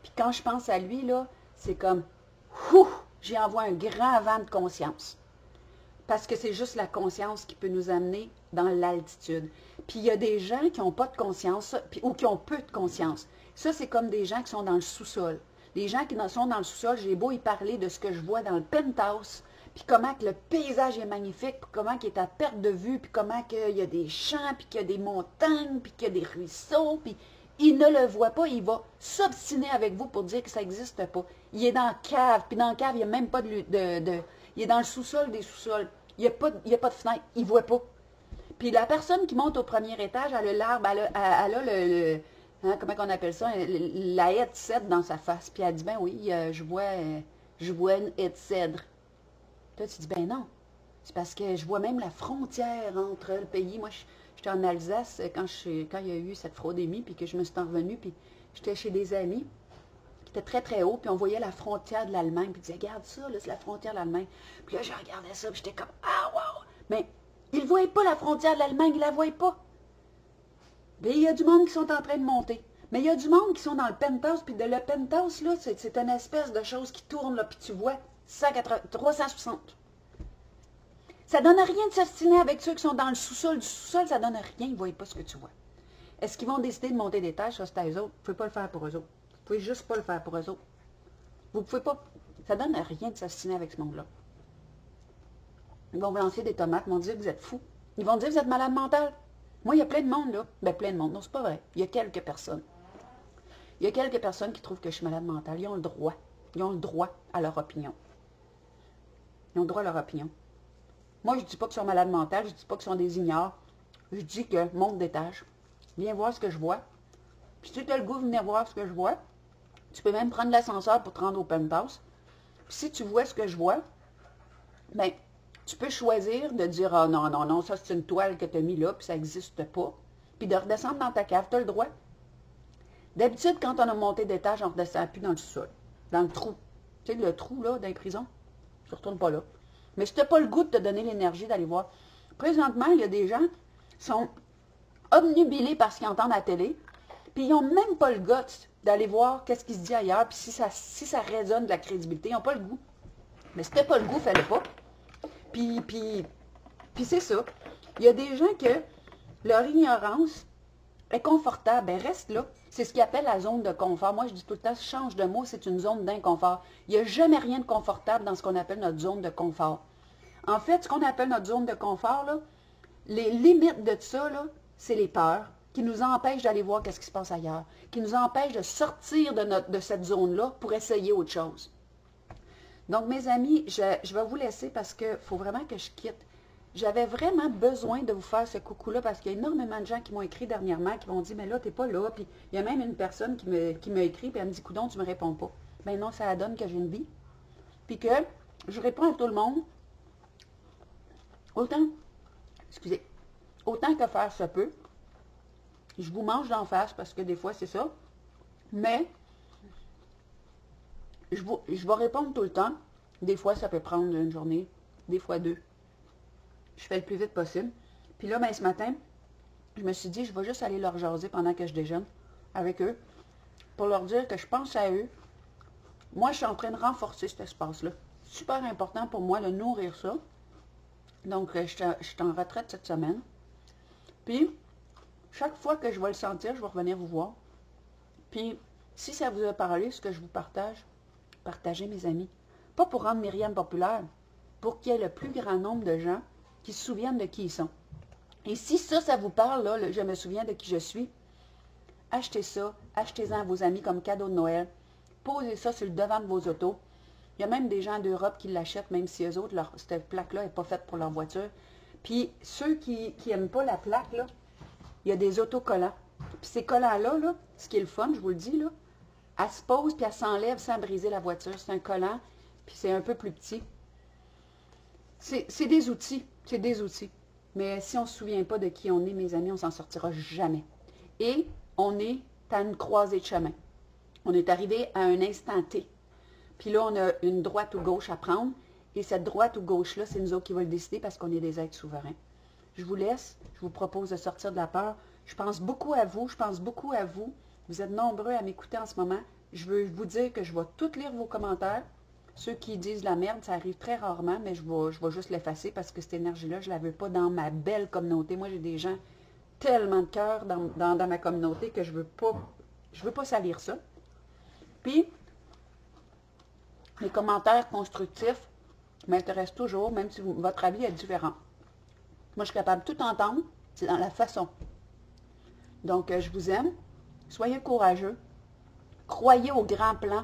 Puis quand je pense à lui, là, c'est comme, j'y envoie un grand vent de conscience. Parce que c'est juste la conscience qui peut nous amener dans l'altitude. Puis il y a des gens qui n'ont pas de conscience, ou qui ont peu de conscience. Ça, c'est comme des gens qui sont dans le sous-sol. Les gens qui sont dans le sous-sol, j'ai beau y parler de ce que je vois dans le penthouse, puis comment que le paysage est magnifique, puis comment qu'il est à perte de vue, puis comment qu'il y a des champs, puis qu'il y a des montagnes, puis qu'il y a des ruisseaux, puis il ne le voit pas, il va s'obstiner avec vous pour dire que ça n'existe pas. Il est dans la cave, puis dans la cave, il n'y a même pas il est dans le sous-sol des sous-sols. Il n'y a pas de fenêtre, il ne voit pas. Puis la personne qui monte au premier étage, elle a l'arbre, elle a le hein, comment on appelle ça, la haie de cèdre dans sa face. Puis elle dit, ben oui, je vois une haie de cèdre. Toi, tu dis, ben non. C'est parce que je vois même la frontière entre le pays. Moi, j'étais en Alsace quand il y a eu cette fraudémie, puis que je me suis revenue, puis j'étais chez des amis qui étaient très, très hauts, puis on voyait la frontière de l'Allemagne, puis ils disaient, regarde ça, là, c'est la frontière de l'Allemagne. Puis là, je regardais ça, puis j'étais comme, ah, wow! Mais ils ne voyaient pas la frontière de l'Allemagne, ils ne la voyaient pas. Mais il y a du monde qui sont en train de monter. Mais il y a du monde qui sont dans le penthouse, puis le penthouse, là, c'est une espèce de chose qui tourne, là, puis tu vois 360. Ça donne rien de s'astiner avec ceux qui sont dans le sous-sol. Du sous-sol, ça donne rien, ils ne voient pas ce que tu vois. Est-ce qu'ils vont décider de monter des tâches? Ça, c'est à eux autres. Vous ne pouvez pas le faire pour eux autres. Vous pouvez juste pas le faire pour eux autres. Vous ne pouvez pas. Ça donne rien de s'astiner avec ce monde-là. Ils vont vous lancer des tomates, ils vont dire que vous êtes fous. Ils vont dire que vous êtes malade mental. Moi, il y a plein de monde, là. Ben, plein de monde. Non, c'est pas vrai. Il y a quelques personnes. Il y a quelques personnes qui trouvent que je suis malade mentale. Ils ont le droit. Ils ont le droit à leur opinion. Ils ont le droit à leur opinion. Moi, je ne dis pas qu'ils sont malades mentales. Je ne dis pas qu'ils sont des ignares. Je dis que monte d'étage. Viens voir ce que je vois. Puis si tu as le goût de venir voir ce que je vois, tu peux même prendre l'ascenseur pour te rendre au penthouse. Puis si tu vois ce que je vois, bien, tu peux choisir de dire « Ah non, non, non, ça c'est une toile que tu as mis là, puis ça n'existe pas. » Puis de redescendre dans ta cave, tu as le droit. D'habitude, quand on a monté d'étage, on ne redescend plus dans le sol, dans le trou. Tu sais, le trou là, dans les prisons, tu ne retournes pas là. Mais si tu n'as pas le goût de te donner l'énergie d'aller voir. Présentement, il y a des gens qui sont obnubilés par ce qu'ils entendent à la télé, puis ils n'ont même pas le goût d'aller voir qu'est-ce qui se dit ailleurs, puis si ça résonne de la crédibilité, ils n'ont pas le goût. Mais si tu n'as pas le goût, fais-le pas. Puis c'est ça. Il y a des gens que leur ignorance est confortable. Ben reste là. C'est ce qu'ils appellent la zone de confort. Moi, je dis tout le temps, change de mot, c'est une zone d'inconfort. Il n'y a jamais rien de confortable dans ce qu'on appelle notre zone de confort. En fait, ce qu'on appelle notre zone de confort, là, les limites de ça, là, c'est les peurs qui nous empêchent d'aller voir ce qui se passe ailleurs, qui nous empêchent de sortir de cette zone-là pour essayer autre chose. Donc, mes amis, je vais vous laisser parce qu'il faut vraiment que je quitte. J'avais vraiment besoin de vous faire ce coucou-là parce qu'il y a énormément de gens qui m'ont écrit dernièrement, qui m'ont dit « Mais là, t'es pas là. » Puis il y a même une personne qui m'a écrit, puis elle me dit « Coudon, tu me réponds pas. » Ben non, ça donne que j'ai une vie. Puis que je réponds à tout le monde. Autant que faire se peut. Je vous mange d'en face parce que des fois, c'est ça. Mais je vais répondre tout le temps. Des fois, ça peut prendre une journée, des fois deux. Je fais le plus vite possible. Puis là, ben, ce matin, je me suis dit, je vais juste aller leur jaser pendant que je déjeune avec eux pour leur dire que je pense à eux. Moi, je suis en train de renforcer cet espace-là. Super important pour moi de nourrir ça. Donc, je suis en retraite cette semaine. Puis, chaque fois que je vais le sentir, je vais revenir vous voir. Puis, si ça vous a parlé, ce que je vous partage, partagez mes amis. Pas pour rendre Myriam populaire, pour qu'il y ait le plus grand nombre de gens qui se souviennent de qui ils sont. Et si ça vous parle, là, je me souviens de qui je suis, achetez ça, achetez-en à vos amis comme cadeau de Noël, posez ça sur le devant de vos autos. Il y a même des gens d'Europe qui l'achètent, même si eux autres, cette plaque-là n'est pas faite pour leur voiture. Puis ceux qui n'aiment pas la plaque, là, il y a des autocollants. Puis ces collants-là, là, ce qui est le fun, je vous le dis, là, elle se pose puis elle s'enlève sans briser la voiture. C'est un collant, puis c'est un peu plus petit. C'est des outils, c'est des outils. Mais si on ne se souvient pas de qui on est, mes amis, on ne s'en sortira jamais. Et on est à une croisée de chemin. On est arrivé à un instant T. Puis là, on a une droite ou gauche à prendre. Et cette droite ou gauche-là, c'est nous autres qui va le décider parce qu'on est des êtres souverains. Je vous laisse. Je vous propose de sortir de la peur. Je pense beaucoup à vous. Je pense beaucoup à vous. Vous êtes nombreux à m'écouter en ce moment. Je veux vous dire que je vais tout lire vos commentaires. Ceux qui disent la merde, ça arrive très rarement, mais je vais juste l'effacer parce que cette énergie-là, je ne la veux pas dans ma belle communauté. Moi, j'ai des gens tellement de cœur dans ma communauté que je veux pas salir ça. Puis, les commentaires constructifs m'intéressent toujours, même si votre avis est différent. Moi, je suis capable de tout entendre, c'est dans la façon. Donc, je vous aime. Soyez courageux. Croyez au grand plan.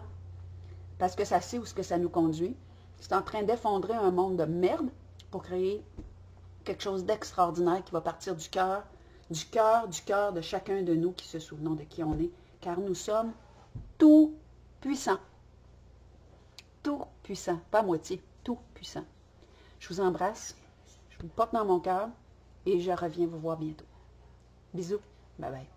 Parce que ça sait où ce que ça nous conduit. C'est en train d'effondrer un monde de merde pour créer quelque chose d'extraordinaire qui va partir du cœur de chacun de nous qui se souvenons de qui on est. Car nous sommes tout puissants. Tout puissant, pas moitié, tout puissant. Je vous embrasse, je vous porte dans mon cœur et je reviens vous voir bientôt. Bisous, bye bye.